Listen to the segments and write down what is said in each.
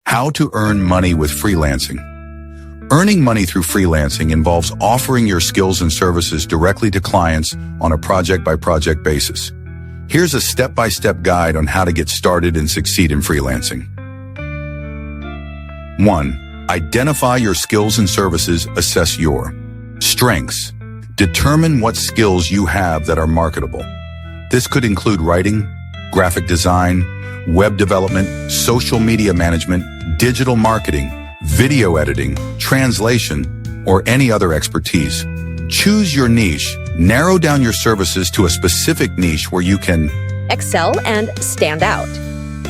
How to earn money with freelancing. Earning money through freelancing involves offering your skills and services directly to clients on a project-by-project basis. Here's a step-by-step guide on how to get started and succeed in freelancing. 1. Identify your skills and services. Assess your strengths. Determine what skills you have that are marketable. This could include writing, graphic design, web development, social media management, digital marketing, video editing, translation, or any other expertise. Choose your niche. Narrow down your services to a specific niche where you can excel and stand out.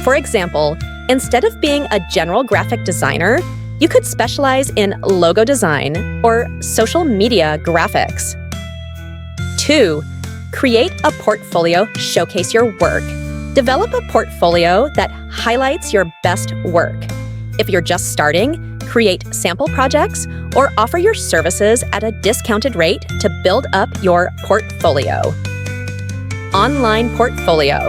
For example, instead of being a general graphic designer, you could specialize in logo design or social media graphics. 2. Create a portfolio. Showcase your work. Develop a portfolio that highlights your best work. If you're just starting, create sample projects or offer your services at a discounted rate to build up your portfolio. Online portfolio.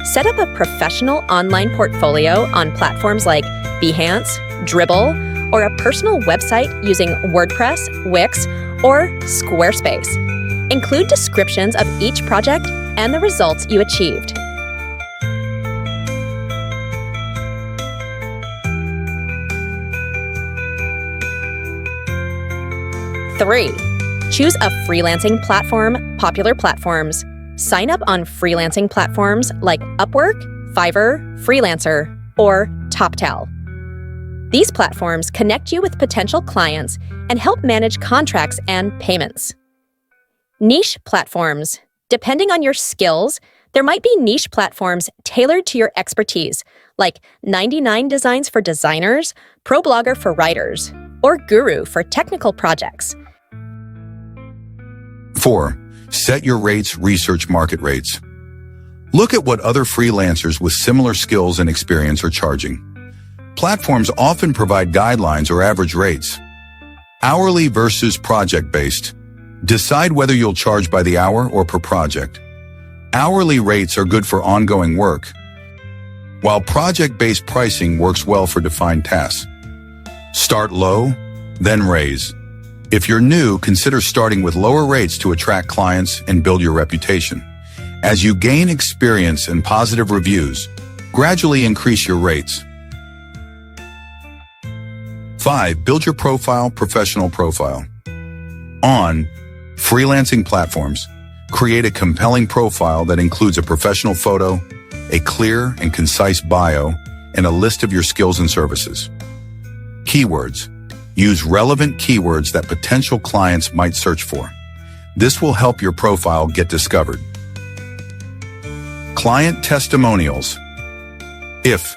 Set up a professional online portfolio on platforms like Behance, Dribbble, or a personal website using WordPress, Wix, or Squarespace. Include descriptions of each project and the results you achieved. 3. Choose a freelancing platform. Popular platforms. Sign up on freelancing platforms like Upwork, Fiverr, Freelancer, or TopTal. These platforms connect you with potential clients and help manage contracts and payments. Niche platforms. Depending on your skills, there might be niche platforms tailored to your expertise, like 99 Designs for designers, ProBlogger for writers, or Guru for technical projects. 4. Set your rates. Research market rates. Look at what other freelancers with similar skills and experience are charging. Platforms often provide guidelines or average rates. Hourly versus project-based. Decide whether you'll charge by the hour or per project. Hourly rates are good for ongoing work, while project-based pricing works well for defined tasks. Start low, then raise. If you're new, consider starting with lower rates to attract clients and build your reputation. As you gain experience and positive reviews, gradually increase your rates. 5. Build your profile. Professional profile. On freelancing platforms, create a compelling profile that includes a professional photo, a clear and concise bio, and a list of your skills and services. Keywords. Use relevant keywords that potential clients might search for. This will help your profile get discovered. Client testimonials. If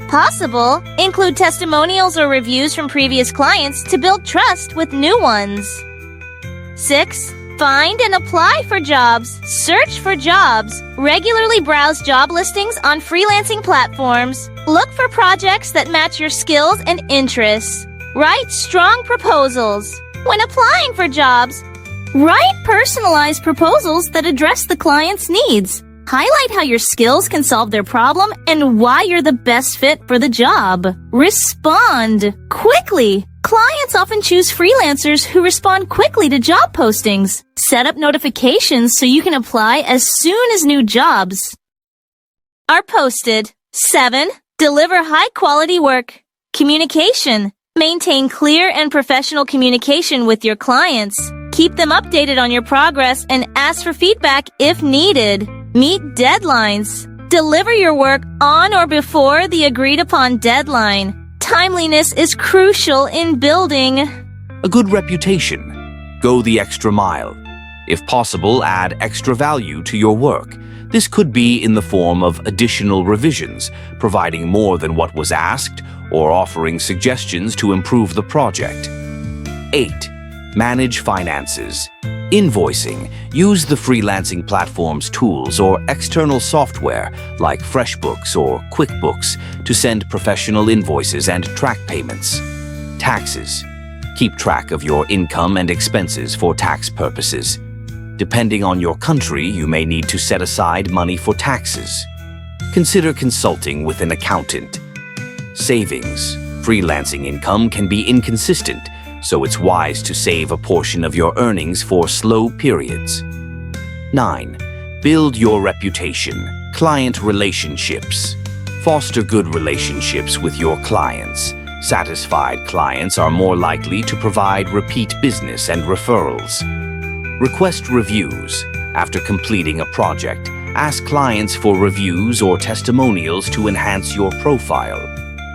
possible, include testimonials or reviews from previous clients to build trust with new ones. 6. Find and apply for jobs. Search for jobs. Regularly browse job listings on freelancing platforms. Look for projects that match your skills and interests. Write strong proposals. When applying for jobs, write personalized proposals that address the client's needs. Highlight how your skills can solve their problem and why you're the best fit for the job. Respond quickly. Clients often choose freelancers who respond quickly to job postings. Set up notifications so you can apply as soon as new jobs are posted. 7. Deliver high-quality work. Communication. Maintain clear and professional communication with your clients. Keep them updated on your progress and ask for feedback if needed. Meet deadlines. Deliver your work on or before the agreed-upon deadline. Timeliness is crucial in building a good reputation. Go the extra mile. If possible, add extra value to your work. This could be in the form of additional revisions, providing more than what was asked, or offering suggestions to improve the project. 8. Manage finances. Invoicing. Use the freelancing platform's tools or external software like FreshBooks or QuickBooks to send professional invoices and track payments. Taxes. Keep track of your income and expenses for tax purposes. Depending on your country, you may need to set aside money for taxes. consider consulting with an accountant. Savings. Freelancing income can be inconsistent, so it's wise to save a portion of your earnings for slow periods. 9. Build your reputation. Client relationships. Foster good relationships with your clients. Satisfied clients are more likely to provide repeat business and referrals. Request reviews. After completing a project, ask clients for reviews or testimonials to enhance your profile.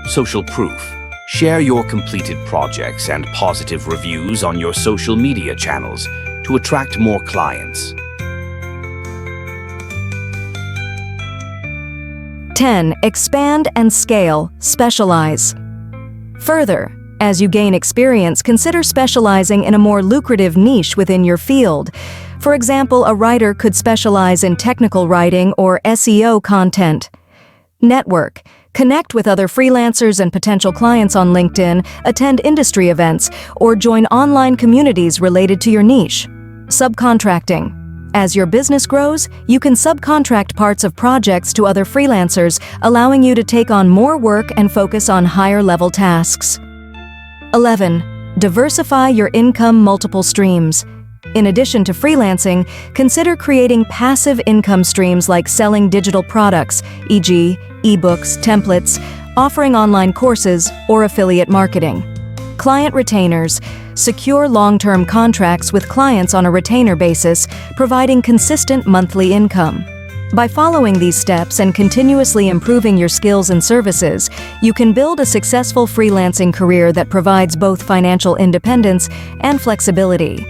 Social proof. Share your completed projects and positive reviews on your social media channels to attract more clients. 10. Expand and scale. Specialize. Further, as you gain experience, consider specializing in a more lucrative niche within your field. For example, a writer could specialize in technical writing or SEO content. Network. Connect with other freelancers and potential clients on LinkedIn, attend industry events, or join online communities related to your niche. Subcontracting. As your business grows, you can subcontract parts of projects to other freelancers, allowing you to take on more work and focus on higher-level tasks. 11. Diversify your income multiple streams. In addition to freelancing, consider creating passive income streams like selling digital products, e.g., ebooks, templates, offering online courses, or affiliate marketing. Client retainers. Secure long-term contracts with clients on a retainer basis, providing consistent monthly income. By following these steps and continuously improving your skills and services, you can build a successful freelancing career that provides both financial independence and flexibility.